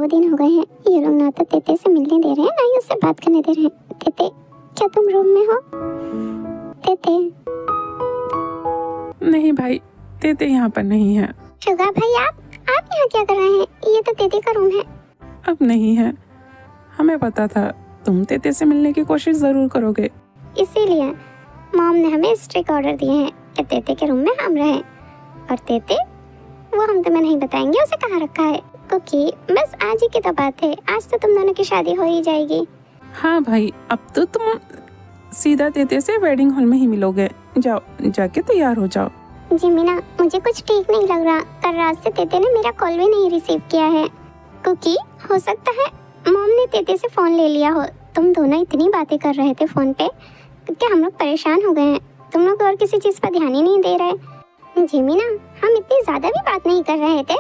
2 दिन हो गए हैं, ये लोग ना तो तेते से मिलने दे रहे हैं ना ही उससे बात करने दे रहे हैं। तेते, क्या तुम रूम में हो? तेते। नहीं भाई, तेते यहाँ पर नहीं है। शुगा भाई, आप यहाँ क्या कर रहे हैं? ये तो तेते का रूम है। अब नहीं है, हमें पता था तुम तेते से मिलने की कोशिश जरूर करोगे, इसीलिए मॉम ने हमें स्ट्रिक्ट ऑर्डर दिए हैं कि तेते के रूम में हम रहें। और तेते, वो हम तुम्हें नहीं बताएंगे उसे कहाँ रखा है, क्योंकि बस आज ही की तो बात है, आज तो तुम दोनों की शादी हो ही जाएगी। हाँ भाई, अब तो तुम सीधा तेते से वेडिंग हॉल में ही मिलोगे। जाओ, जाके तैयार हो जाओ। जी मीना, मुझे कुछ ठीक नहीं लग रहा। कल रात से तेते ने मेरा कॉल भी नहीं रिसीव किया है, क्योंकि हो सकता है मॉम ने तेते से फ़ोन ले लिया हो। तुम दोनों इतनी बातें कर रहे थे फ़ोन पे कि हम लोग परेशान हो गए हैं। तुम लोग और किसी चीज़ पर ध्यान ही नहीं दे रहे। जी मीना, हम इतनी ज़्यादा भी बात नहीं कर रहे थे।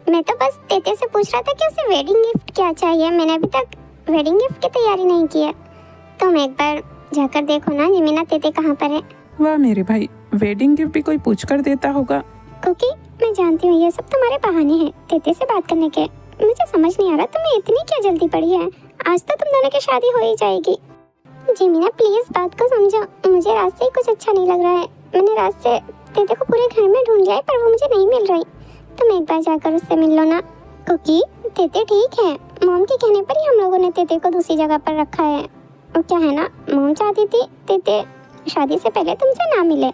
मैं तो बस तेते से पूछ रहा था कि उसे वेडिंग गिफ्ट क्या चाहिए। मैंने अभी तक वेडिंग गिफ्ट की तैयारी नहीं की है। तुम एक बार जाकर देखो ना जी मीना, तेते कहाँ पर है। वाह मेरे भाई, वेडिंग गिफ्ट भी कोई पूछ कर देता होगा। क्योंकि मैं जानती हूँ ये सब तुम्हारे बहाने हैं तेते से बात करने के। मुझे समझ नहीं आ रहा तुम्हें इतनी क्या जल्दी पड़ी है। आज तो तुम दोनों की शादी हो ही जाएगी। जी मीना, प्लीज बात को समझो। मुझे रात से ही कुछ अच्छा नहीं लग रहा है। मैंने रात से तेते को पूरे घर में ढूंढ लिया है, पर वो मुझे नहीं मिल रही। तुम एक बार जाकर उससे मिल लो ना, क्योंकि तेते ठीक है। मॉम के कहने पर ही हम लोगों ने तेते को दूसरी जगह पर रखा है। और क्या है ना, मॉम चाहती थी तेते शादी से पहले तुमसे ना मिले।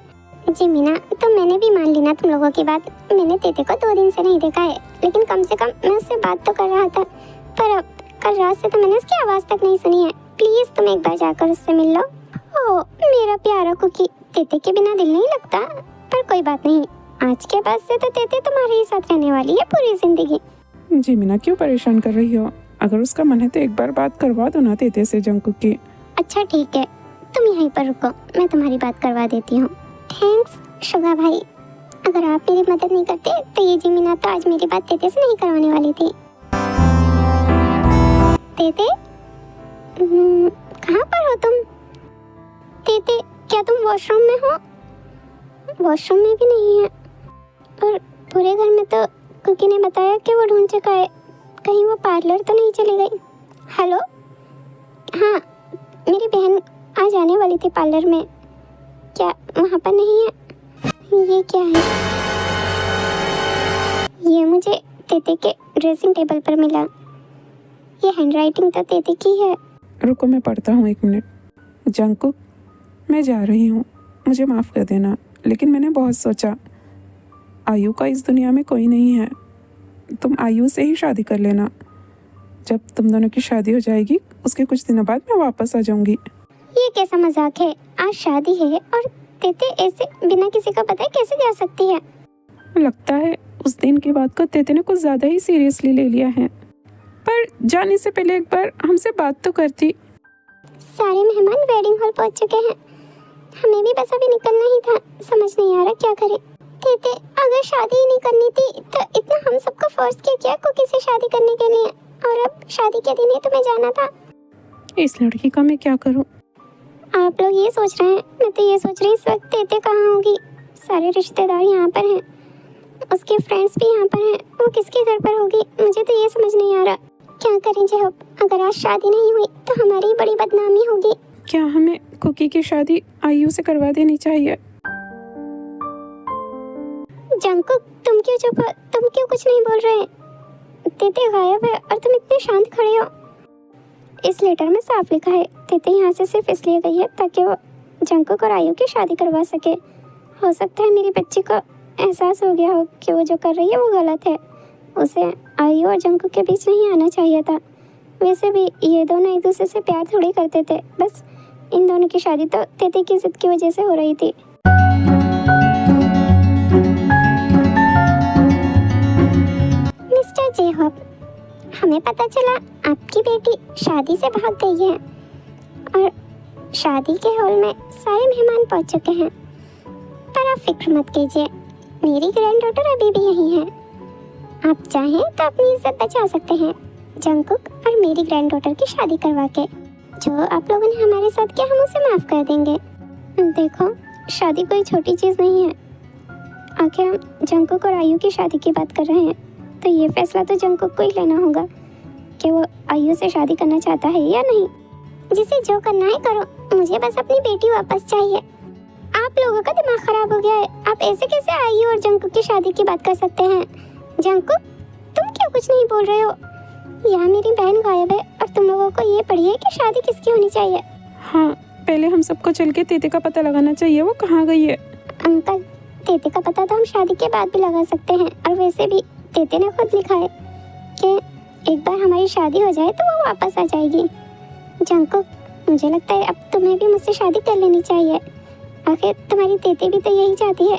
जी मीना, तो मैंने भी मान ली ना तुम लोगों की बात। मैंने तेते को 2 दिन से नहीं देखा है, लेकिन कम से कम मैं उससे बात तो कर रहा था। पर अब कल रात से तो मैंने उसकी आवाज़ तक नहीं सुनी है। प्लीज़ तुम एक बार जाकर उससे मिल लो। ओह मेरा प्यारा कुकी, तेते के बिना दिल नहीं लगता। पर कोई बात नहीं, आज के बाद से तो तेते तुम्हारे ही साथ रहने वाली है पूरी जिंदगी। जी मीना, क्यों परेशान कर रही हो? अगर उसका मन है तो एक बार बात करवा दो ना तेते से, जंकुक की। अच्छा ठीक है, तुम यहीं पर रुको, मैं तुम्हारी बात करवा देती हूँ। थैंक्स शुगा भाई। अगर आप मेरी मदद नहीं करते तो ये जी मीना तो आज मेरी बात तेते से नहीं करवाने वाली थी। तेते, कहाँ पर हो तुम? तेते, क्या तुम वॉशरूम में हो? वॉशरूम में भी नहीं है, और पूरे घर में तो कुकी ने बताया कि वो ढूंढ चुका है। कहीं वो पार्लर तो नहीं चली गई? हेलो, हाँ, मेरी बहन आज आने वाली थी पार्लर में। क्या वहाँ पर नहीं है? ये क्या है? ये मुझे तेते के ड्रेसिंग टेबल पर मिला। ये हैंडराइटिंग तो तेते की है। रुको, मैं पढ़ता हूँ, 1 मिनट। जंकुक, मैं जा रही हूँ, मुझे माफ़ कर देना, लेकिन मैंने बहुत सोचा। आयु का इस दुनिया में कोई नहीं है। तुम आयु से ही शादी कर लेना। जब तुम दोनों की शादी हो जाएगी, उसके कुछ दिनों बाद मैं वापस आ जाऊंगी। ये कैसा मजाक है? आज शादी है और तेते ऐसे बिना किसी का बताए कैसे जा सकती है? लगता है उस दिन की बात को तेते ने कुछ ज़्यादा ही सीरियसली ले लिया है। पर जाने से पहले एक बार हमसे बात तो करती। सारे मेहमान वेडिंग हॉल पहुंच चुके हैं। हमें भी बस अभी निकलना ही था। समझ नहीं आ रहा क्या करें। तेते, अगर शादी ही नहीं करनी थी तो इतना हम सबको फोर्स किया क्या कुकी से शादी करने के लिए? और अब शादी के दिन ही तुम्हें जाना था। इस लड़की का मैं क्या करूं? आप लोग ये सोच रहे हैं, मैं तो ये सोच रही इस वक्त तेते कहाँ होगी। सारे रिश्तेदार यहाँ पर हैं, उसके फ्रेंड्स भी यहाँ पर हैं। वो किसके घर पर होगी? मुझे तो ये समझ नहीं आ रहा। क्या करें जेहब, अगर आज शादी नहीं हुई तो हमारी बड़ी बदनामी होगी। क्या हमें कुकी की शादी आयु से करवा देनी चाहिए? जंकुक, तुम क्यों चुप हो? तुम क्यों कुछ नहीं बोल रहे? तेते गायब है और तुम इतने शांत खड़े हो। इस लेटर में साफ लिखा है तेते यहाँ से सिर्फ इसलिए गई है ताकि वो जंकुक और आयु की शादी करवा सके। हो सकता है मेरी बच्ची को एहसास हो गया हो कि वो जो कर रही है वो गलत है। उसे आयु और जंकुक के बीच नहीं आना चाहिए था। वैसे भी ये दोनों एक दूसरे से प्यार थोड़ी करते थे। बस इन दोनों की शादी तो तेते की जिद की वजह से हो रही थी। मिस्टर जेहब, हमें पता चला आपकी बेटी शादी से भाग गई है और शादी के हॉल में सारे मेहमान पहुंच चुके हैं। पर आप फिक्र मत कीजिए, मेरी ग्रैंड डॉटर अभी भी यहीं है। आप चाहें तो अपनी इज्जत बचा सकते हैं जंकुक और मेरी ग्रैंड डॉटर की शादी करवा के। जो आप लोगों ने हमारे साथ किया हम उसे माफ़ कर देंगे। देखो, शादी कोई छोटी चीज़ नहीं है। आखिर हम जंकुक और आयु की शादी की बात कर रहे हैं, तो ये फैसला तो जंकुक को ही लेना होगा। कि वो आयु से शादी करना चाहता है या नहीं। जिसे जो करना है करो, मुझे बस अपनी बेटी वापस चाहिए। आप लोगों का दिमाग खराब हो गया है। आप ऐसे कैसे आयु और जंकुक की शादी की बात कर सकते हैं? जंकुक, तुम क्यों कुछ नहीं बोल रहे हो? यहाँ मेरी बहन गायब है और तुम लोगों को ये पड़ी है कि शादी किसकी होनी चाहिए। हाँ, पहले हम सबको चल के तेते का पता लगाना चाहिए, वो कहाँ गई है। अंकल, तेते का पता तो हम शादी के बाद भी लगा सकते हैं, और वैसे भी तेते ने खुद लिखा है कि एक बार हमारी शादी हो जाए तो वो वापस आ जाएगी। जंकुक, मुझे लगता है अब तुम्हें भी मुझसे शादी कर लेनी चाहिए। आखिर तुम्हारी तेते भी तो यही चाहती है।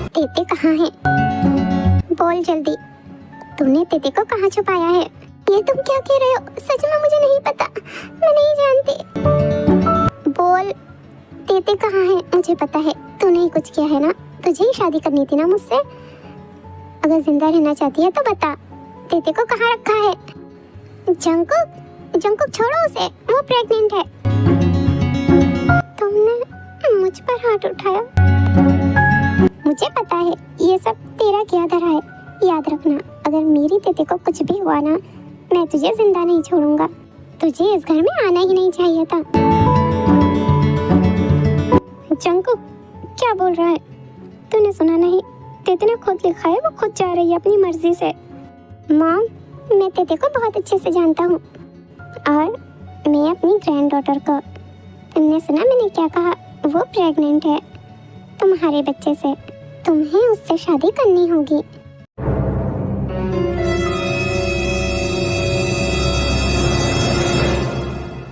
तेते कहाँ है? बोल जल्दी, तूने तेते को कहाँ छुपाया है? ये तुम क्या कह रहे हो? सच में मुझे नहीं पता, मैं नहीं जानती। बोल, तेते कहाँ है? मुझे पता है तूने ही कुछ किया है ना, तुझे ही शादी करनी थी ना मुझसे। अगर जिंदा रहना चाहती है तो बता, तेते को कहाँ रखा है? जंकुक, जंकुक छोड़ो उसे, वो प्रेग्नेंट है। तुमने मुझ पर हाथ उठाया। मुझे पता है ये सब तेरा किया धरा है। याद रखना, अगर मेरी तेते को कुछ भी हुआ ना, मैं तुझे जिंदा नहीं छोड़ूंगा। तुझे इस घर में आना ही नहीं चाहिए था। जंकुक, क्या बोल रहा है? तूने सुना नहीं? तेते ने खुद लिखा है, वो खुद जा रही है अपनी मर्जी से। मॉम, मैं तेते को बहुत अच्छे से जानता हूँ, और मैं अपनी ग्रैंड डॉटर को, तुमने सुना मैंने क्या कहा? वो प्रेग्नेंट है तुम्हारे बच्चे से। तुम्हें उससे शादी करनी होगी।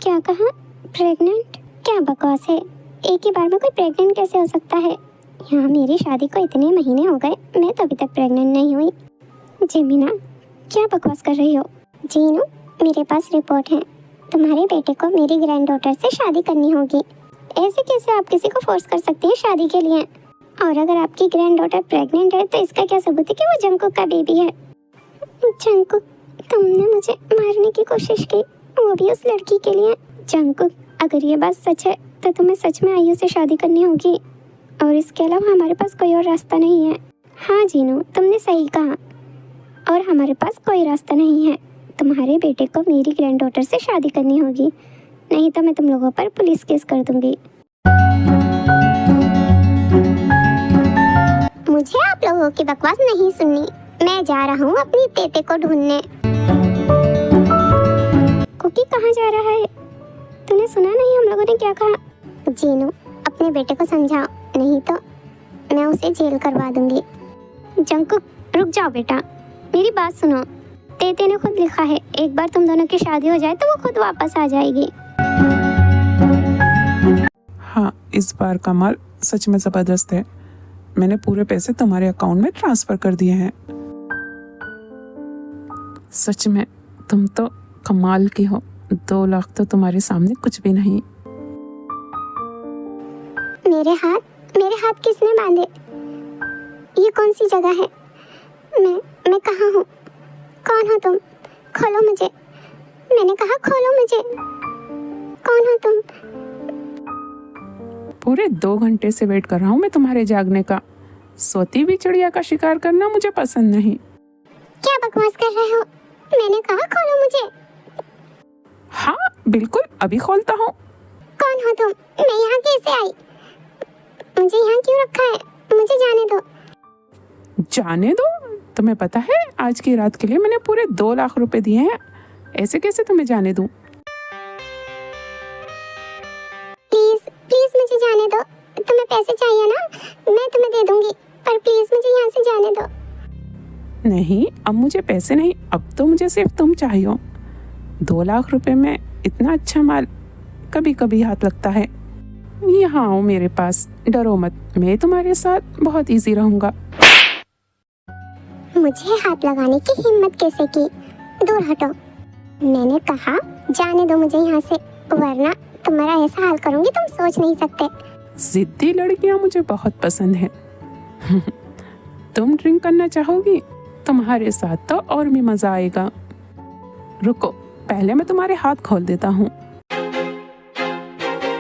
क्या कहा? प्रेग्नेंट? क्या बकवास है। एक ही बार में कोई प्रेग्नेंट कैसे हो सकता है? यहाँ मेरी शादी को इतने महीने हो गए, मैं तो अभी तक प्रेग्नेंट नहीं हुई। जेमिना, क्या बकवास कर रही हो? जीनू, मेरे पास रिपोर्ट है, तुम्हारे बेटे को मेरी ग्रैंड डॉटर से शादी करनी होगी। ऐसे कैसे आप किसी को फोर्स कर सकती हैं शादी के लिए? और अगर आपकी ग्रैंड डॉटर प्रेग्नेंट है तो इसका क्या सबूत है कि वो जंकुक का बेबी है? जंकुक, तुमने मुझे मारने की कोशिश की, वो भी उस लड़की के लिए। जंकुक, अगर ये बात सच है तो तुम्हें सच में आयु से शादी करनी होगी, और इसके अलावा हमारे पास कोई और रास्ता नहीं है। हाँ जीनू, तुमने सही कहा, और हमारे पास कोई रास्ता नहीं है। तुम्हारे बेटे को मेरी ग्रैंड डॉटर से शादी करनी होगी, नहीं तो मैं तुम लोगों पर पुलिस केस कर दूंगी। मुझे आप लोगों की बकवास नहीं सुननी। मैं जा रहा हूँ अपनी तेते को ढूंढने। कुकी कहाँ जा रहा है? तूने सुना नहीं हम लोगों ने क्या कहा? जीनू, अपने बेटे को समझाओ, नहीं तो मैं उसे जेल करवा दूंगी। जंकुक, रुक जाओ बेटा, मेरी बात सुनो। तेते ने खुद लिखा है, एक बार तुम दोनों की शादी हो जाए तो वो खुद वापस आ जाएगी। हाँ, इस बार का माल सच में जबरदस्त है। मैंने पूरे पैसे तुम्हारे अकाउंट में ट्रांसफर कर दिए हैं। सच में तुम तो कमाल की हो। 2 लाख तो तुम्हारे सामने कुछ भी नहीं। मेरे हाथ किसने बांधे? ये कौन सी जगह है? मैं कहाँ हूँ? कौन हो तुम? खोलो मुझे, मैंने कहा खोलो मुझे। कौन हो तुम? पूरे 2 घंटे से वेट कर रहा हूँ मैं तुम्हारे जागने का। सोती हुई चिड़िया का शिकार करना मुझे पसंद नहीं। क्या बकवास कर रहे हो? मैंने कहा खोलो मुझे। हाँ बिल्कुल, अभी खोलता हूँ। कौन हो तुम? मैं यहाँ कैसे आई? मुझे यहाँ क्यों रखा है? मुझे जाने दो। जाने दो? तुम्हें पता है आज की रात के लिए मैंने पूरे 2 लाख रुपए दिए हैं, ऐसे कैसे तुम्हें जाने दूं? प्लीज प्लीज मुझे जाने दो। तुम्हें पैसे चाहिए ना, मैं तुम्हें दे दूंगी, पर प्लीज मुझे यहाँ से जाने दो। नहीं, अब मुझे पैसे नहीं, अब तो मुझे सिर्फ तुम चाहिए। 2 लाख रुपए में इतना अच्छा माल कभी कभी हाथ लगता है। यहाँ आओ मेरे पास, डरो मत, मैं तुम्हारे साथ बहुत इजी रहूंगा। मुझे हाथ लगाने की हिम्मत कैसे की? दूर हटो। मैंने कहा जाने दो मुझे यहाँ से, वरना तुम्हारा ऐसा हाल करूंगी तुम सोच नहीं सकते। जिद्दी लड़कियां मुझे बहुत पसंद है। तुम ड्रिंक करना चाहोगी? तुम्हारे साथ तो और भी मजा आएगा। रुको, पहले मैं तुम्हारे हाथ खोल देता हूँ।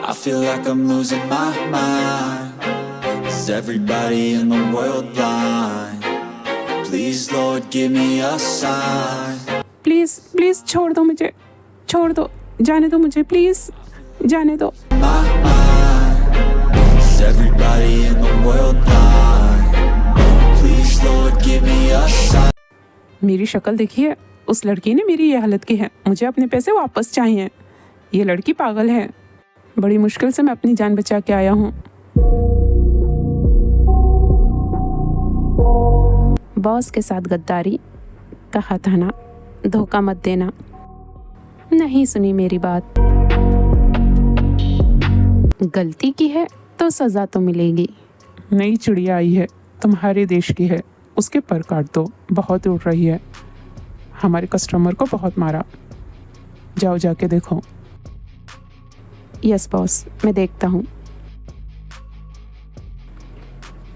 I feel like I'm losing my mind. Is everybody in the world blind? Please, Lord, give me a sign. Please please छोड़ दो मुझे, छोड़ दो, जाने दो मुझे, प्लीज़ जाने दो। My mind, is everybody in the world blind? Please, Lord, give me a sign. मेरी शक्ल देखिए, उस लड़की ने मेरी ये हालत की है। मुझे अपने पैसे वापस चाहिए। ये लड़की पागल है। बड़ी मुश्किल से मैं अपनी जान बचा के आया हूँ। बॉस के साथ गद्दारी, कहा था ना, धोखा मत देना। नहीं सुनी मेरी बात। गलती की है तो सजा तो मिलेगी। नई चिड़िया आई है, तुम्हारे देश की है, उसके पर काट दो, बहुत उड़ रही है। हमारे कस्टमर को बहुत मारा। जाओ जाके देखो। यस बॉस, मैं देखता हूँ।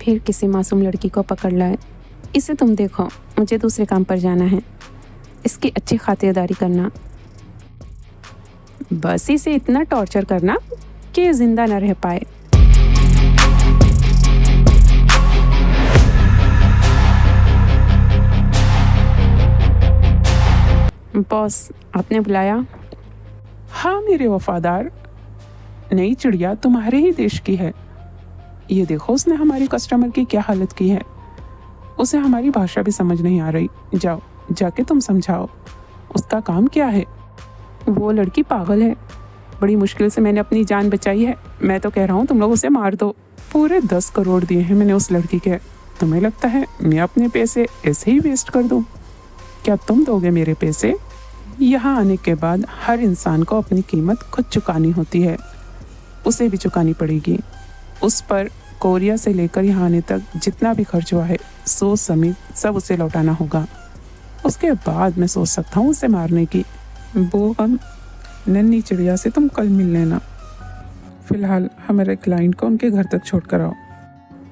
फिर किसी मासूम लड़की को पकड़ लाए। इसे तुम देखो, मुझे दूसरे काम पर जाना है। इसकी अच्छी खातिरदारी करना, बस इसे इतना टॉर्चर करना कि जिंदा न रह पाए। बॉस, आपने बुलाया? हाँ मेरे वफादार, नई चिड़िया तुम्हारे ही देश की है। ये देखो उसने हमारी कस्टमर की क्या हालत की है। उसे हमारी भाषा भी समझ नहीं आ रही। जाओ जाके तुम समझाओ, उसका काम क्या है। वो लड़की पागल है। बड़ी मुश्किल से मैंने अपनी जान बचाई है। मैं तो कह रहा हूँ तुम लोग उसे मार दो। पूरे 10 करोड़ दिए हैं मैंने उस लड़की के। तुम्हें लगता है मैं अपने पैसे ऐसे ही वेस्ट कर दूँ? क्या तुम दोगे मेरे पैसे? यहाँ आने के बाद हर इंसान को अपनी कीमत खुद चुकानी होती है। उसे भी चुकानी पड़ेगी। उस पर कोरिया से लेकर यहाँ आने तक जितना भी खर्च हुआ है, सोच समेत सब उसे लौटाना होगा। उसके बाद मैं सोच सकता हूँ उसे मारने की। वो हम नन्ही चिड़िया से तुम कल मिल लेना। फिलहाल हमारे क्लाइंट को उनके घर तक छोड़ कर आओ।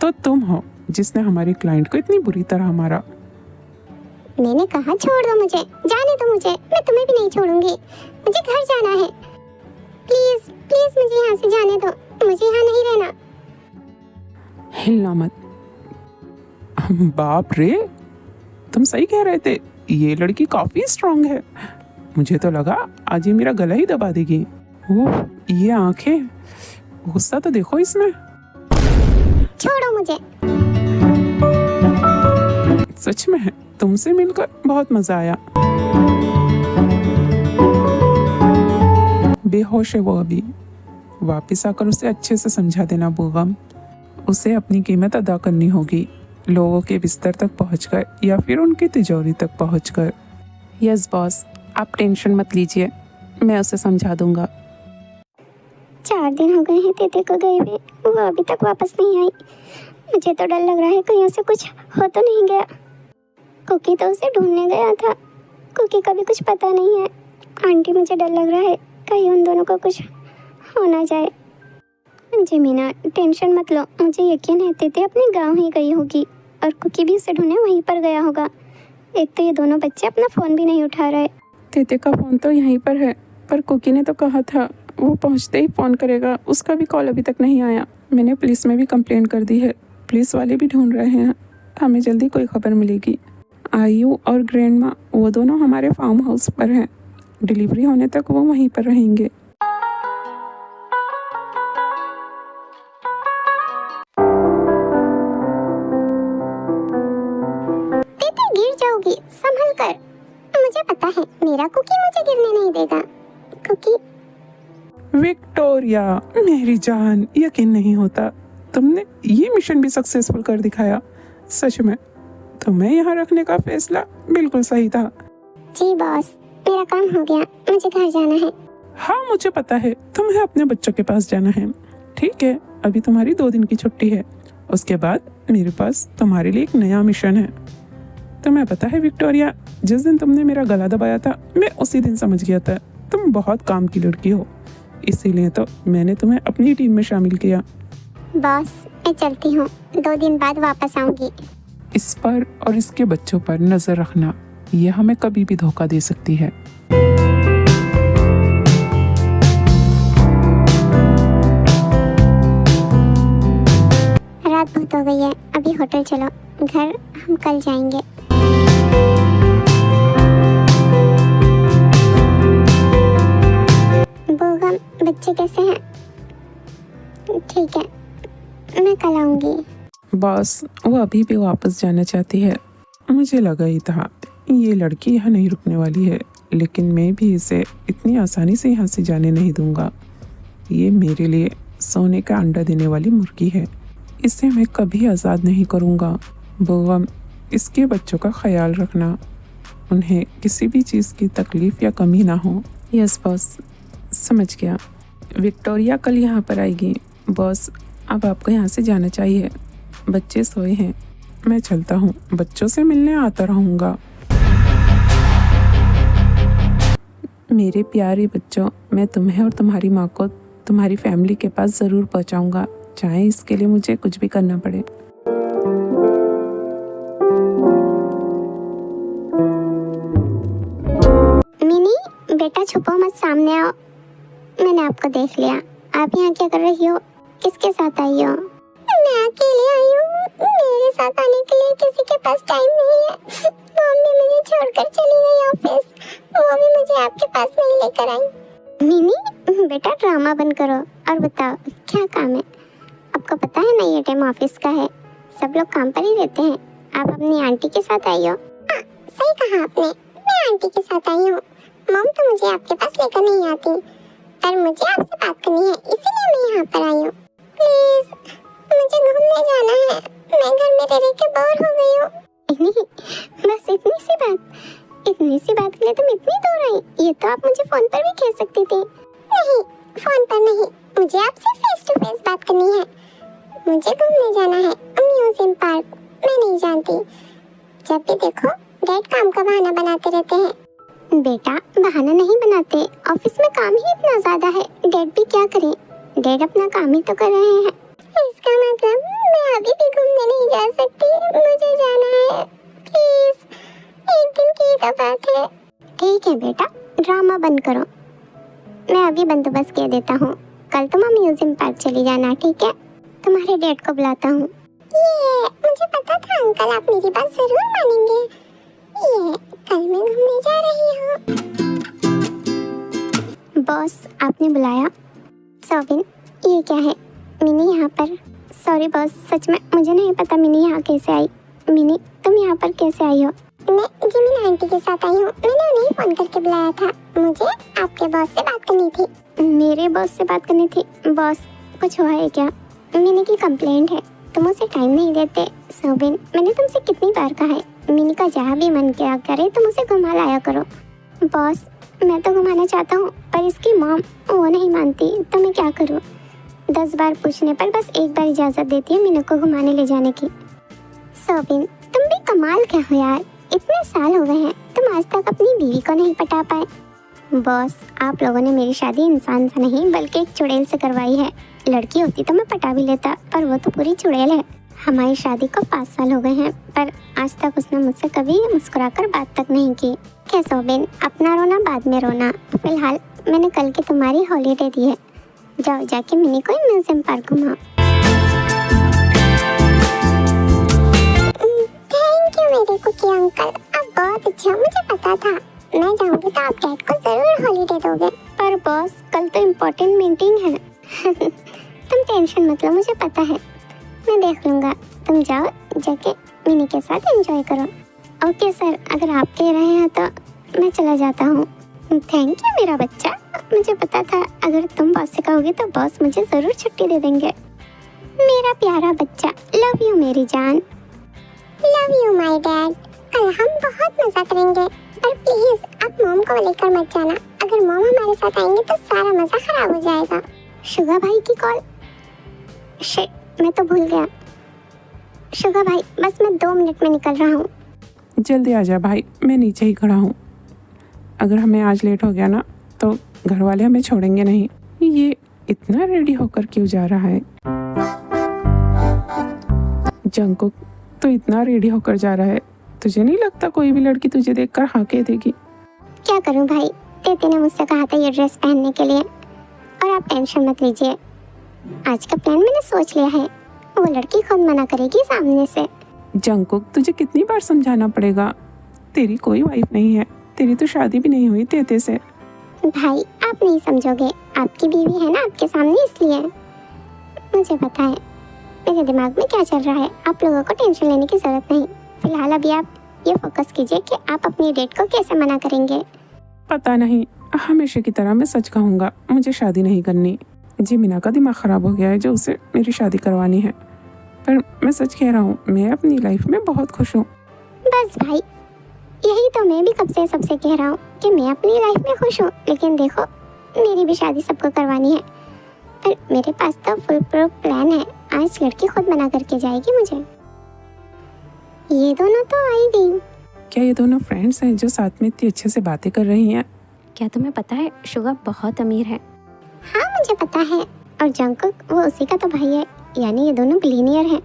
तो तुम हो जिसने हमारे क्लाइंट को इतनी बुरी तरह मारा। मैंने कहा छोड़ दो मुझे, जाने दो मुझे, मैं तुम्हें भी नहीं छोड़ूंगी। मुझे घर जाना है। प्लीज प्लीज मुझे यहाँ से जाने दो, मुझे यहाँ नहीं रहना। हिलना मत। बाप रे, तुम सही कह रहे थे, ये लड़की काफी स्ट्रांग है। मुझे तो लगा आज ये मेरा गला ही दबा देगी। ओह, ये आंखें, गुस्सा तो देखो इसमें। छोड़ो मुझे। सच में तुमसे मिलकर बहुत मजा आया। बेहोश है वो अभी। वापिस आकर उसे अच्छे से समझा देना बोगम। उसे अपनी कीमत अदा करनी होगी, लोगों के बिस्तर तक पहुंचकर या फिर उनकी तिजोरी तक पहुंचकर। यस बॉस, आप टेंशन मत लीजिए, मैं उसे समझा दूंगा। 4 दिन हो गए हैं तेते को गए हुए, वो अभी तक वापस नहीं आई। मुझे तो डर लग रहा है कहीं उसे कुछ हो तो नहीं गया। कुकी तो उसे ढूंढने गया था। कुकी का भी कुछ पता नहीं है। आंटी, मुझे डर लग रहा है कहीं उन दोनों को कुछ हो ना जाए। जिमीना, टेंशन मत लो, मुझे यकीन है तेते अपने गांव ही गई होगी और कुकी भी उसे ढूंढने वहीं पर गया होगा। एक तो ये दोनों बच्चे अपना फ़ोन भी नहीं उठा रहे। तेते का फ़ोन तो यहीं पर है, पर कुकी ने तो कहा था वो पहुंचते ही फ़ोन करेगा। उसका भी कॉल अभी तक नहीं आया। मैंने पुलिस में भी कंप्लेंट कर दी है, पुलिस वाले भी ढूंढ रहे हैं। हमें जल्दी कोई खबर मिलेगी। आयु और ग्रैंडमा वो दोनों हमारे फार्म हाउस पर हैं। डिलीवरी होने तक वो वहीं पर रहेंगे। तेते गिर जाओगी, संभल कर। मुझे पता है मेरा कुकी मुझे गिरने नहीं देगा। कुकी। विक्टोरिया, मेरी जान, यकीन नहीं होता तुमने ये मिशन भी सक्सेसफुल कर दिखाया। सच में तुम्हें यहाँ रखने का फैसला बिल्कुल सही था। जी बॉस, मेरा काम हो गया, मुझे घर जाना है। हाँ मुझे पता है, तुम्हें अपने बच्चों के पास जाना है। ठीक है, अभी तुम्हारी 2 दिन की छुट्टी है। उसके बाद मेरे पास तुम्हारे लिए एक नया मिशन है। तुम्हें पता है विक्टोरिया, जिस दिन तुमने मेरा गला दबाया था, मैं उसी दिन समझ गया था तुम बहुत काम की लड़की हो। इसीलिए तो मैंने तुम्हें अपनी टीम में शामिल किया। बॉस, मैं चलती हूँ, 2 दिन बाद वापस आऊंगी। इस पर और इसके बच्चों पर नजर रखना, यह हमें कभी भी धोखा दे सकती है। रात बहुत हो गई है, अभी होटल चलो, घर हम कल जाएंगे। बोगम, बच्चे कैसे हैं? ठीक है, मैं कल आऊंगी। बॉस, वो अभी भी वापस जाना चाहती है। मुझे लगा ही था ये लड़की यहाँ नहीं रुकने वाली है, लेकिन मैं भी इसे इतनी आसानी से यहाँ से जाने नहीं दूंगा। ये मेरे लिए सोने का अंडा देने वाली मुर्गी है, इसे मैं कभी आज़ाद नहीं करूँगा। बोगम, इसके बच्चों का ख्याल रखना, उन्हें किसी भी चीज़ की तकलीफ़ या कमी ना हो। यस बॉस, समझ गया। विक्टोरिया कल यहाँ पर आएगी। बॉस, अब आपको यहाँ से जाना चाहिए, बच्चे सोए हैं। मैं चलता हूँ, बच्चों से मिलने आता रहूँगा। मेरे प्यारे बच्चों, मैं तुम्हें और तुम्हारी माँ को तुम्हारी फैमिली के पास ज़रूर पहुँचाऊँगा, चाहे इसके लिए मुझे कुछ भी करना पड़े। मिनी, बेटा छुपो मत, सामने आओ। मैंने आपको देख लिया। आप यहाँ क्या कर रही हो? किसके साथ आई हो? मैं अकेले आई हूँ। मेरे साथ आने के लिए किसी के पास टाइम नहीं है। मम्मी मुझे छोड़कर चली गई ऑफिस, वो भी मुझे आपके पास नहीं लेकर आई। मिनी, बेटा ड्रामा बंद करो और बताओ क्या काम है? आपको पता है ना ये टाइम ऑफिस का है, सब लोग काम पर ही रहते हैं। आप अपनी आंटी के साथ आई हो? हाँ, सही कहा आपने, मैं आंटी के साथ आई हूँ। मम तो मुझे आपके पास लेकर नहीं आती, पर मुझे आपसे बात करनी है, इसीलिए मैं यहाँ पर आई हूँ। प्लीज, मुझे घूमने जाना है, मैं घर में रह के बोर हो गई हूँ। बस इतनी सी बात के लिए तुम इतनी दूर आई? ये तो आप मुझे फोन पर भी कह सकती थी। नहीं, फोन पर नहीं, मुझे आपसे फेस टू फेस बात करनी है। मुझे घूमने जाना है, म्यूजियम पार्क। मैं नहीं जानती, जब भी देखो डैड काम का बहाना बनाते रहते हैं। बेटा, बहाना नहीं बनाते, ऑफिस में काम ही इतना ज्यादा है, डैड भी क्या करें? डैड अपना काम ही तो कर रहे हैं। इसका मतलब मैं अभी भी घूमने नहीं जा सकती, मुझे जाना है। प्लीज, एक दिन की तो बात है। ठीक है बेटा, ड्रामा बंद करो, मैं अभी बंदोबस्त कर देता हूँ। कल तुम म्यूजियम पार्क चली जाना, ठीक है? तुम्हारे डैड को बुलाता हूँ। ये मुझे पता था अंकल, आप मेरी बात जरूर मानेंगे। ये कल मैं घूमने जा रही हूँ। बॉस, आपने बुलाया? सोबिन, ये क्या है? मिनी यहाँ पर? सॉरी बॉस, सच में मुझे नहीं पता मिनी यहाँ कैसे आई। मिनी, तुम यहाँ पर कैसे आई हो? मैं जिमिन आंटी के साथ आई हूँ, मैंने उन्हें फोन करके बुलाया था। मुझे आपके बॉस से बात करनी थी। मेरे बॉस से बात करनी थी? बॉस, कुछ हुआ है क्या? मिनी की कंप्लेंट है, तुम उसे टाइम नहीं देते। सोबिन, मैंने तुमसे कितनी बार कहा है, मिनी का जहाँ भी मन किया करे तुम उसे घुमा लाया करो। बॉस, मैं तो घुमाना चाहता हूँ, पर इसकी मॉम वो नहीं मानती, तो मैं क्या करूँ? 10 बार पूछने पर बस एक बार इजाज़त देती है मीनू को घुमाने ले जाने की। सोबिन, तुम भी कमाल क्या हो यार, इतने साल हो गए हैं, तुम आज तक अपनी बीवी को नहीं पटा पाए। बॉस, आप लोगों ने मेरी शादी इंसान से नहीं बल्कि एक चुड़ैल से करवाई है। लड़की होती तो मैं पटा भी लेता, पर वो तो पूरी चुड़ैल है। हमारी शादी को 5 साल हो गए हैं, पर आज तक उसने मुझसे कभी मुस्कुराकर बात तक नहीं की। क्या सोबिन, अपना रोना बाद में रोना, फिलहाल मैंने कल की तुम्हारी हॉलीडे दी है, जाओ जाके मिनी को म्यूजियम पार्क घुमाओ। थैंक यू मेरे कुकी अंकल, आप बहुत अच्छा, मुझे पता था मैं जाऊंगी तो आप डैड को जरूर हॉलीडे दोगे। पर बॉस, कल तो इम्पोर्टेंट मीटिंग है। तुम टेंशन मत लो, मुझे पता है, मैं देख लूँगा। तुम जाओ जाके मिनी के साथ एंजॉय करो। ओके सर, अगर आप कह रहे हैं तो मैं चला जाता हूँ। थैंक यू मेरा बच्चा, मुझे पता था अगर तुम बॉस से कहोगे तो बॉस मुझे ज़रूर छुट्टी दे देंगे। मेरा प्यारा बच्चा, लव यू मेरी जान। लव यू माय डैड, कल हम बहुत मज़ा करेंगे, पर प्लीज़ आप मॉम को लेकर मत जाना, अगर मॉम हमारे साथ आएंगे तो सारा मज़ा ख़राब हो जाएगा। शुगा भाई की कॉल, शिट, मैं तो भूल गया। शुगा भाई, बस मैं 2 मिनट में निकल रहा हूँ। जल्दी आ जा भाई, मैं नीचे ही खड़ा हूँ। अगर हमें आज लेट हो गया ना तो घर वाले हमें छोड़ेंगे नहीं। ये इतना रेडी होकर क्यों जा रहा है? जंकुक, तो इतना रेडी होकर जा रहा है, तुझे नहीं लगता कोई भी लड़की तुझे देखकर हाँ कह देगी? क्या करूँ भाई, तेते ने मुझसे कहा था ये ड्रेस पहनने के लिए, और आप टेंशन मत लीजिए, आज का प्लान मैंने सोच लिया है। वो लड़की खुद मना करेगी सामने से। जंगकुक, तुझे कितनी बार समझाना पड़ेगा? तेरी कोई वाइफ नहीं है, तेरी तो शादी भी नहीं हुई तेते से। भाई आप नहीं समझोगे, आपकी बीवी है ना आपके सामने, इसलिए। मुझे पता है मेरे दिमाग में क्या चल रहा है, आप लोगों को टेंशन लेने की जरूरत नहीं। फिलहाल अभी आप ये फोकस कीजिए कि आप अपनी डेट को कैसे मना करेंगे। पता नहीं, हमेशा की तरह मैं सच कहूँगा, मुझे शादी नहीं करनी। जिमिना का दिमाग ख़राब हो गया है जो उसे मेरी शादी करवानी है, पर मैं सच कह रहा हूँ, मैं अपनी लाइफ में बहुत खुश हूँ। बस भाई, यही तो मैं भी कब से सबसे कह रहा हूँ कि मैं अपनी लाइफ में खुश हूँ, लेकिन देखो मेरी भी शादी सबको करवानी है। पर मेरे पास तो फुल प्रूफ प्लान है, आज लड़की खुद मना करके जाएगी मुझे। ये दोनों तो आई गई। क्या ये दोनों फ्रेंड्स हैं जो साथ में इतनी अच्छे से बातें कर रही हैं? क्या तुम्हें पता है शुगा बहुत अमीर है? हाँ मुझे पता है, और जंगकुक वो उसी का तो भाई है, यानी ये दोनों बिलीनियर हैं।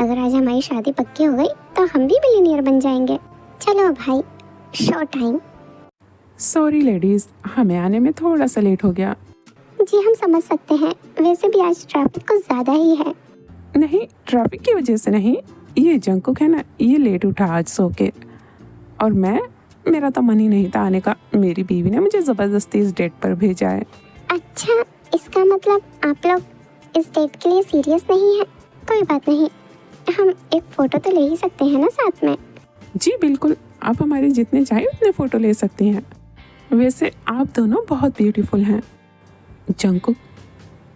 अगर आज हमारी शादी पक्की हो गई तो हम भी बिलीनियर बन जाएंगे। चलो भाई, शो टाइम। सॉरी लेडीज, हमें आने में थोड़ा सा लेट हो गया। जी हम समझ सकते हैं, वैसे भी आज ट्रैफिक कुछ ज़्यादा ही है। नहीं, ट्रैफिक की वजह से नहीं, ये जंगकुक है ना, ये लेट उठा आज सो के, और मेरा तो मन ही नहीं था आने का। मेरी बीवी ने मुझे ज़बरदस्ती इस डेट पर भेजा है। अच्छा, इसका मतलब आप लोग इस डेट के लिए सीरियस नहीं है? कोई बात नहीं, हम एक फ़ोटो तो ले ही सकते हैं ना साथ में। जी बिल्कुल, आप हमारे जितने चाहे उतने फ़ोटो ले सकती हैं। वैसे आप दोनों बहुत ब्यूटीफुल हैं। जंगकुक,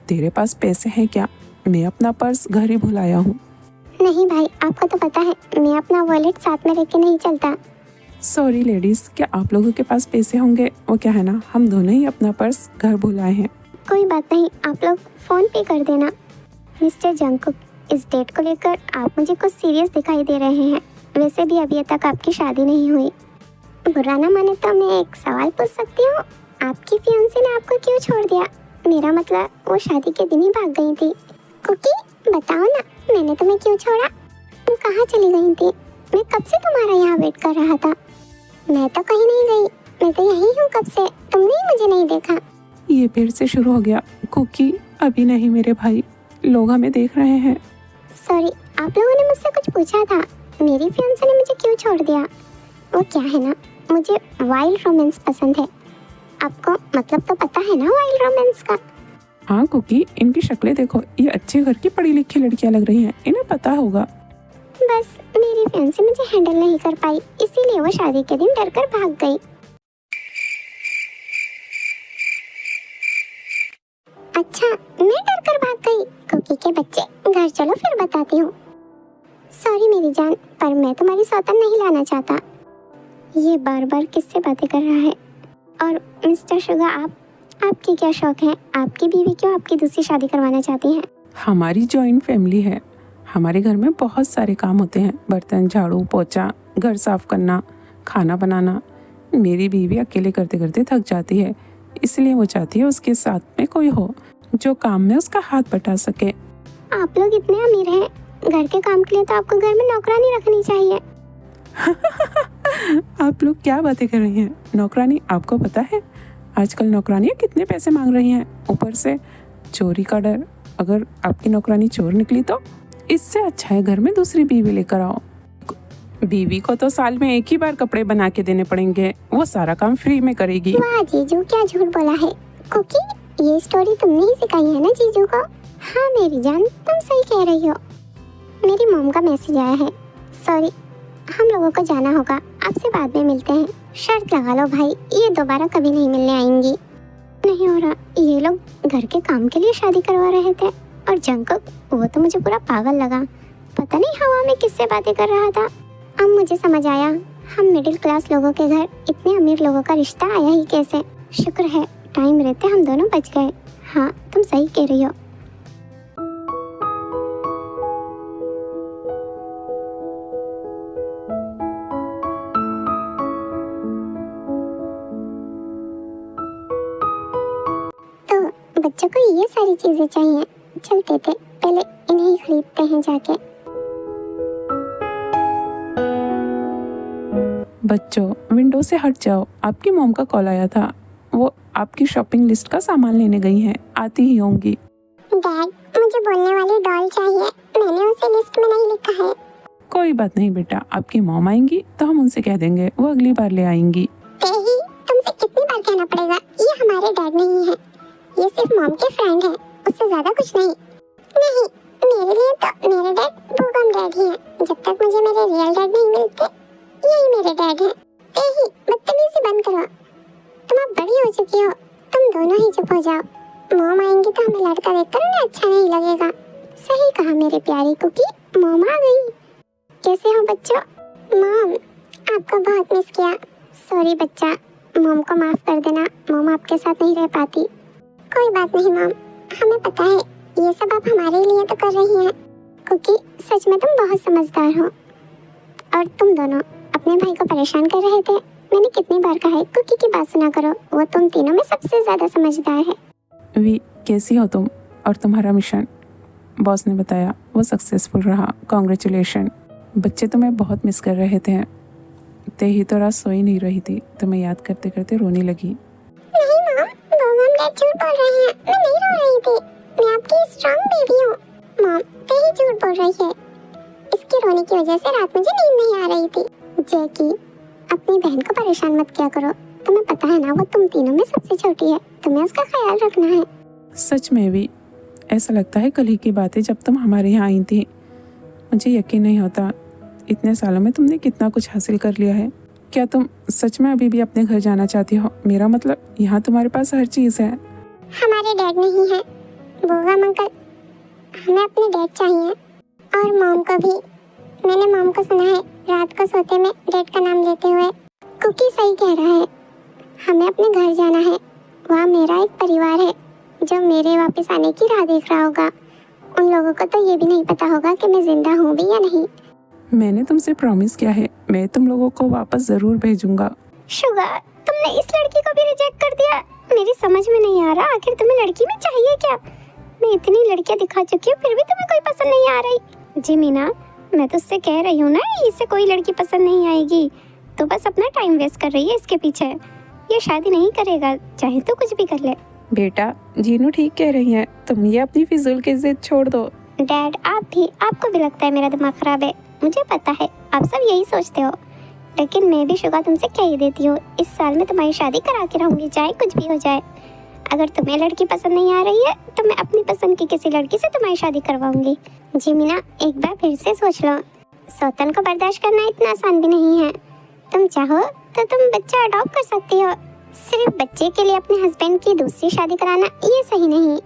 तेरे पास पैसे हैं क्या? मैं अपना पर्स घर ही भुलाया हूँ। नहीं भाई, आपको तो पता है मैं अपना वॉलेट साथ में लेके नहीं चलता। सॉरी लेडीज़, क्या आप लोगों के पास पैसे होंगे? वो क्या है ना, हम दोनों ही अपना पर्स घर भुलाए हैं। कोई बात नहीं, आप लोग फ़ोन पे कर देना। मिस्टर जंगकुक, इस डेट को लेकर आप मुझे कुछ सीरियस दिखाई दे रहे हैं। वैसे भी अभी तक आपकी शादी नहीं हुई। बुरा ना माने तो मैं एक सवाल पूछ सकती हूँ? आपकी फियांसी ने आपको क्यों छोड़ दिया? मेरा मतलब वो शादी के दिन ही भाग गई थी। कुकी बताओ ना, मैंने तुम्हें क्यों छोड़ा? तुम कहाँ चली गई थी? मैं कब से तुम्हारा यहाँ वेट कर रहा था। मैं तो कहीं नहीं गई, मैं तो यही हूँ कब से, तुमने ही मुझे नहीं देखा। ये फिर से शुरू हो गया। कुकी, अभी नहीं मेरे भाई, लोग हमें देख रहे हैं। सॉरी, आप लोगों ने मुझसे कुछ पूछा था। मेरी फियांसे ने मुझे क्यों छोड़ दिया? वो क्या है ना, मुझे वाइल्ड रोमांस पसंद है। आपको मतलब तो पता है ना वाइल्ड रोमांस का? हाँ कुकी, इनकी शक्लें देखो, ये अच्छे घर की पढ़ी लिखी लड़कियां लग रही हैं, इन्हें पता होगा। बस मेरी फियांसी मुझे हैंडल नहीं कर पाई, इसीलिए वो शादी के दिन डरकर भाग गई। अच्छा, मैं डरकर भाग गई? कुकी के बच्चे, घर चलो फिर बताती हूँ। सॉरी मेरी जान, पर मैं तुम्हारी सौतन नहीं लाना चाहता। ये बार बार किससे बातें कर रहा है? और मिस्टर शुगा, आपकी क्या शौक है? आपकी बीवी क्यों आपकी दूसरी शादी करवाना चाहती है? हमारी जॉइंट फैमिली है, हमारे घर में बहुत सारे काम होते हैं, बर्तन, झाड़ू, पोछा, घर साफ करना, खाना बनाना। मेरी बीवी अकेले करते करते थक जाती है, इसलिए वो चाहती है उसके साथ में कोई हो जो काम में उसका हाथ बटा सके। आप लोग इतने अमीर हैं, घर के काम के लिए तो आपको घर में नौकरानी रखनी चाहिए। आप लोग क्या बातें कर रही हैं? नौकरानी, आपको पता है आजकल नौकरानियाँ कितने पैसे मांग रही हैं? ऊपर से चोरी का डर, अगर आपकी नौकरानी चोर निकली तो? इससे अच्छा है घर में दूसरी बीवी लेकर आओ। बीवी को तो साल में एक ही बार कपड़े बना के देने पड़ेंगे, वो सारा काम फ्री में करेगी। वाह जीजू, क्या झूठ बोला है। कुकी, ये स्टोरी तुमने ही सिखाई है ना जीजू को? हाँ मेरी जान, तुम सही कह रही हो। मेरी मॉम का मैसेज आया है। सॉरी, हम लोगों को जाना होगा, आपसे बाद में मिलते हैं। शर्त लगा लो भाई, ये दोबारा कभी नहीं मिलने आएंगी। नहीं हो रहा, ये लोग घर के काम के लिए शादी करवा रहे थे, और जंगकुक, वो तो मुझे पूरा पागल लगा। पता नहीं हवा में किससे बातें कर रहा था। अब मुझे समझ आया, हम मिडिल क्लास लोगों के घर इतने अमीर लोगों का रिश्ता आया ही कैसे। शुक्र है टाइम रहते हम दोनों बच गए। हाँ तुम सही कह रही हो। तो बच्चों को ये सारी चीजें चाहिए, चलते थे पहले इन्हें ही खरीदते हैं जाके। बच्चों, विंडो से हट जाओ, आपकी मॉम का कॉल आया था, वो आपकी शॉपिंग लिस्ट का सामान लेने गई हैं, आती ही होंगी। डैड, मुझे बोलने वाली डॉल चाहिए, मैंने उसे लिस्ट में नहीं लिखा है। कोई बात नहीं बेटा, आपकी मॉम आएंगी तो हम उनसे कह देंगे, वो अगली बार ले आएंगी। तेही, तुमसे कितनी बार कहना पड़ेगा, ये हमारे डैड नहीं है, ये सिर्फ मॉम के फ्रेंड है, उससे ज्यादा कुछ नहीं। नहीं, मेरे लिए तो मेरे डैड बोगम डैड ही है। जब तक मुझे मेरे रियल डैड नहीं मिलते, यही मेरे डैड है। तेही, बदतमीजी बंद करो, तुम अब बड़ी हो चुकी हो, तुम दोनों ही चुप हो जाओ। मॉम आएंगी तो हमें लड़का देखकर उन्हें अच्छा नहीं लगेगा। सही कहा मेरे प्यारी कुकी, मॉम आ गई। कैसे हो बच्चों? मॉम, आपको बहुत मिस किया। सॉरी बच्चा, मॉम को माफ कर देना, मॉम आपके साथ नहीं रह पाती। कोई बात नहीं मॉम, हमें पता है ये सब आप हमारे लिए तो कर रही हैं। कुकी, सच में तुम बहुत समझदार हो। और तुम दोनों अपने भाई को परेशान कर रहे थे। मैंने कितनी बार कहा है कुकी की बात सुना करो, वो तुम तीनों में सबसे ज्यादा समझदार है। वी, कैसी हो तुम और तुम्हारा मिशन? बॉस ने बताया वो सक्सेसफुल रहा, कॉन्ग्रेचुलेशन। बच्चे तुम्हें बहुत मिस कर रहे थे। तेही तो रात सोई नहीं रही थी, तुम्हें याद करते करते रोने लगी। नहीं मॉम, बोगम डैड झूठ बोल रहे हैं, मैं नहीं रो रही थी, मैं आपकी स्ट्रॉन्ग बेबी हूँ। मॉम, तेही झूठ बोल रही है, इसके रोने की वजह से रात मुझे नींद नहीं आ रही थी। जैकी, अपनी बहन को परेशान मत किया करो, तुम्हें पता है ना वो तुम तीनों में सबसे छोटी है, तुम्हें उसका ख्याल रखना है। सच में भी ऐसा लगता है कल ही की बात है जब तुम हमारे यहाँ आई थी। मुझे यकीन नहीं होता इतने सालों में तुमने कितना कुछ हासिल कर लिया है। क्या तुम सच में अभी भी अपने घर जाना चाहती हो? मेरा मतलब यहाँ तुम्हारे पास हर चीज़ है। हमारे डैड नहीं है बोगम अंकल, हमें अपने डैड चाहिए, और मॉम को भी। मैंने मॉम को सुना है रात को सोते में डैड का नाम लेते हुए। कुकी सही कह रहा है, हमें अपने घर जाना है। वहाँ मेरा एक परिवार है जो मेरे वापस आने की राह देख रहा होगा। उन लोगों को तो ये भी नहीं पता होगा कि मैं जिंदा हूँ भी या नहीं। मैंने तुमसे प्रॉमिस किया है, मैं तुम लोगों को वापस ज़रूर भेजूंगा। शुगर, तुमने इस लड़की को भी रिजेक्ट कर दिया। मेरी समझ में नहीं आ रहा, आखिर तुम्हें लड़की में चाहिए क्या? मैं इतनी लड़कियां दिखा चुकी हूँ, फिर भी तुम्हें कोई पसंद नहीं आ रही। जी मीना, मैं तो उससे कह रही हूँ ना, इसे कोई लड़की पसंद नहीं आएगी, तो बस अपना टाइम वेस्ट कर रही है इसके पीछे। ये शादी नहीं करेगा, चाहे तो कुछ भी कर ले। बेटा, जीनू ठीक कह रही है, तुम ये अपनी फिजूल की जिद छोड़ दो। डैड, आपको भी लगता है मेरा दिमाग खराब है, मुझे पता है आप सब यही सोचते हो, लेकिन मैं भी शुगर तुमसे कह ही देती हूँ, इस साल में तुम्हारी शादी करा के रहूंगी, चाहे कुछ भी हो जाए। अगर तुम्हें लड़की पसंद नहीं आ रही है तो मैं अपनी पसंद की किसी लड़की से तुम्हारी शादी करवाऊंगी। जी मीना, एक बार फिर से सोच लो, सौतन को बर्दाश्त करना इतना आसान भी नहीं है। तुम चाहो तो तुम बच्चा अडॉप्ट कर सकती हो, सिर्फ बच्चे के लिए अपने हस्बैंड की दूसरी शादी कराना ये सही नहीं।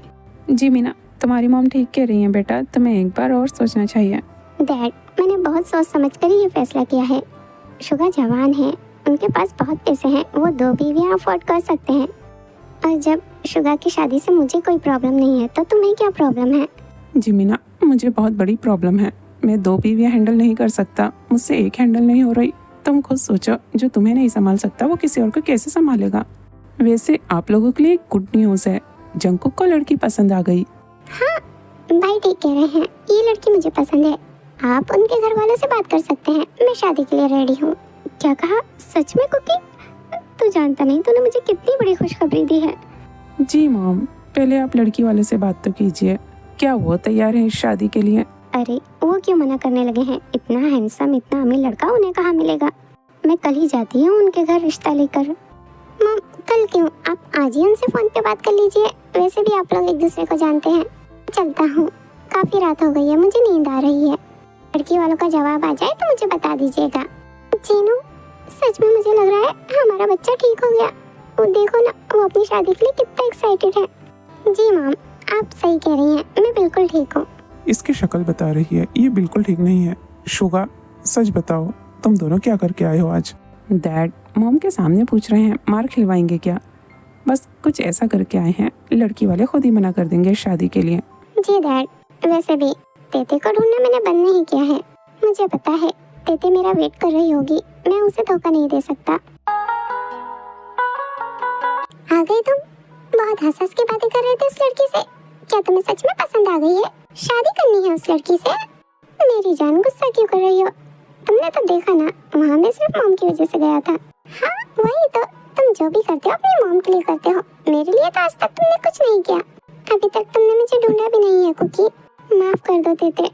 जी मीना, तुम्हारी मॉम ठीक कह रही है बेटा, तुम्हें एक बार और सोचना चाहिए। डैड, मैंने बहुत सोच समझ कर ही ये फैसला किया है। शुगर जवान है, उनके पास बहुत पैसे हैं, वो 2 बीवियां अफोर्ड कर सकते हैं। और जब शुगर की शादी से मुझे कोई प्रॉब्लम नहीं है तो तुम्हें क्या प्रॉब्लम है? जी मीना, मुझे बहुत बड़ी प्रॉब्लम है, मैं 2 बीवियां हैंडल नहीं कर सकता, मुझसे एक हैंडल नहीं हो रही। तुम खुद सोचो, जो तुम्हें नहीं संभाल सकता वो किसी और को कैसे संभालेगा? वैसे आप लोगों के लिए गुड न्यूज़ है, जंकुक को लड़की पसंद आ गई। हाँ, भाई ठीक कह रहे हैं, ये लड़की मुझे पसंद है, आप उनके घर वालों से बात कर सकते हैं, मैं शादी के लिए रेडी हूँ। क्या कहा? सच में कुकी? तू जानता नहीं तूने मुझे कितनी बड़ी खुशखबरी दी है। जी मॉम, पहले आप लड़की वाले से बात तो कीजिए, क्या वो तैयार है इस शादी के लिए? अरे वो क्यों मना करने लगे हैं? इतना हैंडसम, इतना अमीर लड़का उन्हें कहाँ मिलेगा? मैं कल ही जाती हूँ उनके घर रिश्ता लेकर। मॉम, कल क्यों, आप आज ही उनसे फोन पे बात कर लीजिए, वैसे भी आप लोग एक दूसरे को जानते हैं। चलता हूँ, काफी रात हो गई है, मुझे नींद आ रही है। लड़की वालों का जवाब आ जाए तो मुझे बता दीजिएगा। जीनू, सच में मुझे लग रहा है हमारा बच्चा ठीक हो गया। वो देखो ना, वो अपनी शादी के लिए कितना एक्साइटेड है। जी मॉम, आप सही कह रही हैं, मैं बिल्कुल ठीक हूँ। इसकी शक्ल बता रही है, ये बिल्कुल ठीक नहीं है। शुगा, सच बताओ, तुम दोनों क्या करके आए हो आज? डैड, मॉम के सामने पूछ रहे हैं, मार खिलवाएंगे क्या? बस कुछ ऐसा करके आए हैं, लड़की वाले खुद ही मना कर देंगे शादी के लिए। जी डैड, वैसे भी तेते को ढूंढना मैंने बंद नहीं किया है, मुझे पता है तेते मेरा वेट कर रही होगी, मैं उसे धोखा नहीं दे सकता। आ गई तुम? बहुत हंस के बातें कर रहे थे उस लड़की से, क्या तुम्हें सच में पसंद आ गई है? शादी करनी है उस लड़की से? मेरी जान, गुस्सा क्यों कर रही हो? तुमने तो देखा ना, वहाँ मैं सिर्फ मॉम की वजह से गया था। हाँ वही तो, तुम जो भी करते हो अपनी मॉम के लिए करते हो, मेरे लिए तो आज तक तुमने कुछ नहीं किया। अभी तक तुमने मुझे ढूंढा भी नहीं है कुकी, माफ कर दो तेते,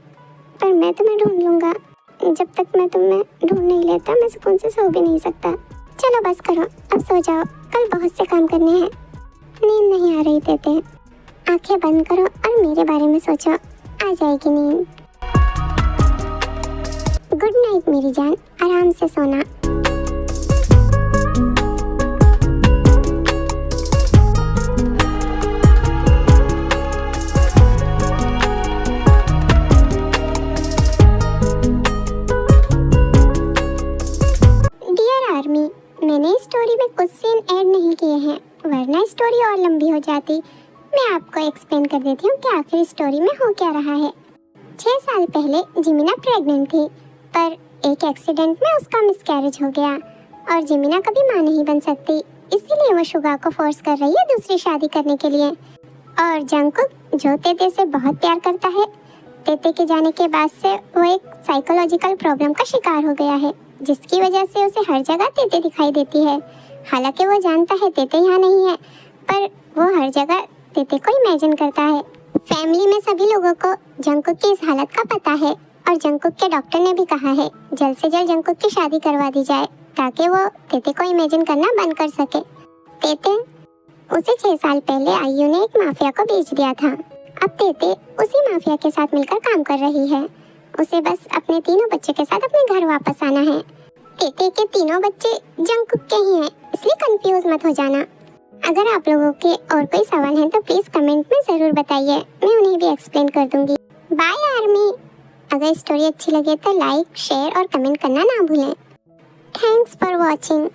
पर मैं तुम्हें ढूंढ लूंगा। जब तक मैं तुम्हें ढूंढ नहीं लेता मैं सुकून से सो भी नहीं सकता। चलो बस करो, अब सो जाओ, कल बहुत से काम करने हैं। नींद नहीं आ रही तेते, आंखें बंद करो और मेरे बारे में सोचो, आ जाएगी नींद। गुड नाइट मेरी जान, आराम से सोना। डियर आर्मी, मैंने इस स्टोरी में कुछ सीन ऐड नहीं किए हैं वरना स्टोरी और लंबी हो जाती। मैं आपको एक्सप्लेन कर देती हूँ कि आखिर स्टोरी में हो क्या रहा है। 6 साल पहले जिमिना प्रेग्नेंट थी, पर एक एक्सीडेंट में उसका मिसकैरेज हो गया और जिमिना कभी मां नहीं बन सकती, इसीलिए वो शुगा को फोर्स कर रही है दूसरी शादी करने के लिए। और जंगकुक जो तेते से बहुत प्यार करता है, तेते के जाने के बाद से वो एक साइकोलॉजिकल प्रॉब्लम का शिकार हो गया है, जिसकी वजह से उसे हर जगह तेते दिखाई देती है। हालांकि वो जानता है तेते यहाँ नहीं है, पर वो हर जगह तेते को इमेजिन करता है। फैमिली में सभी लोगों को जंगकुक की इस हालत का पता है और जंगकुक के डॉक्टर ने भी कहा है जल्द से जल्द जंगकुक की शादी करवा दी जाए ताकि वो तेते को इमेजिन करना बंद कर सके। तेते उसे 6 साल पहले आयु ने एक माफिया को बेच दिया था। अब तेते उसी माफिया के साथ मिलकर काम कर रही है। उसे बस अपने तीनों बच्चों के साथ अपने घर वापस आना है। तेते के तीनों बच्चे जंगकुक के ही हैं, इसलिए कंफ्यूज मत हो जाना। अगर आप लोगों के और कोई सवाल हैं तो प्लीज कमेंट में जरूर बताइए, मैं उन्हें भी एक्सप्लेन कर दूंगी। Bye army. अगर स्टोरी अच्छी लगे तो लाइक, शेयर और कमेंट करना ना भूलें। Thanks for watching.